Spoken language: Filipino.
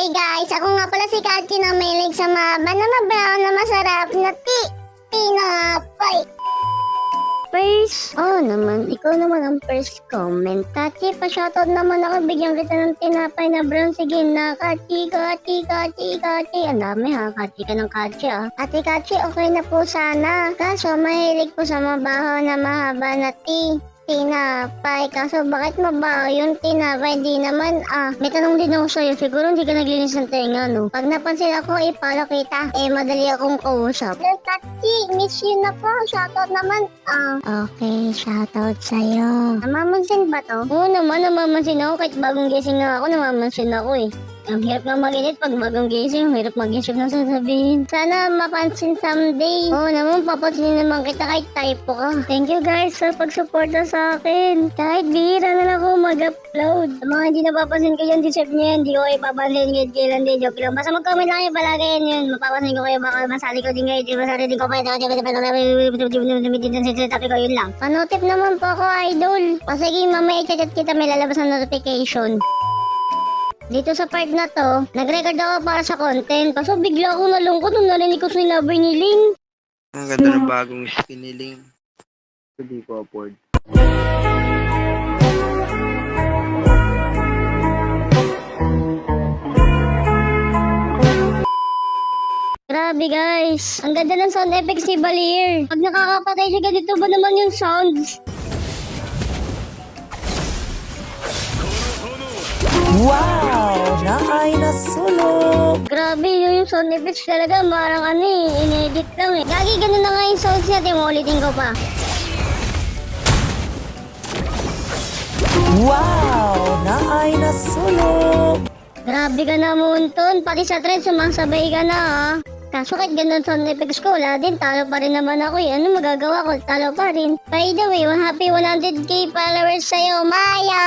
Hey guys, ako nga pala si Kachi na mahilig sa mahaba na brown na masarap na tinapay. First, ikaw naman ang first comment. Kachi, pa-shoutout naman ako, bigyan kita ng tinapay na brown. Sige na, Kachi. Ang dami ha, Kachi ka ng Kachi ah. Ate Kachi, okay na po sana. Kaso, mahilig po sa mabaho na mahaba na tinapay. Kaso bakit mabaho yung tinapay? Di naman May tanong din ako sa'yo. Siguro hindi ka naglinis ng tenga, no? Pag napansin ako, ipalo kita. Madali akong kausap. Hello, Kachi. Miss you na po. Shoutout naman. Okay. Shoutout sa'yo. Namamansin ba to? Oo naman, namamansin ako. Kahit bagong gising nga ako, namamansin ako eh. Ang hirap na mag-edit pag bagong gising, ang hirap mag-isip na sasabihin. Sana mapansin someday. Oo naman, papansinin naman kita kahit typo ka. Thank you guys sa pagsuporta sa akin. Kahit bihira na lang ako mag-upload. Sa mga hindi napapansin ko yan, deserve nyo yan. Hindi ko kayo papansin kahit kailan din. Joke lang. Basta mag-comment lang kayo palagi yun. Mapapansin ko kayo, baka masali ko din kayo. Masali din ko pa ito. Tapi ko yun lang. Panotip naman po ako, idol. O sige, mamaya i-chat kita, may lalabas na notification. Dito sa part na to, nag-record ako para sa content. Kaso bigla akong nalungkot nung narinig ko sinabi ni Ling. Ang ganda ng bagong skin ni Ling. Hindi ko afford. Grabe guys, ang ganda ng sound effects ni Balier. Pag nakakapatay siya, ganito ba naman yung sounds? Wow! Naay nasunog! Grabe yung sound effects talaga, parang inedit lang eh. Gagi, ganun na nga yung sounds natin, ulitin ko pa. Wow! Naay nasunog! Grabe ka na, Munton, pati sa trend sumasabay ka na ha. Kaso kahit ganun sound effects ko, wala din, talo pa rin naman ako eh. Ano magagawa ko? Talo pa rin. By the way, happy 100k followers sa'yo, Maya!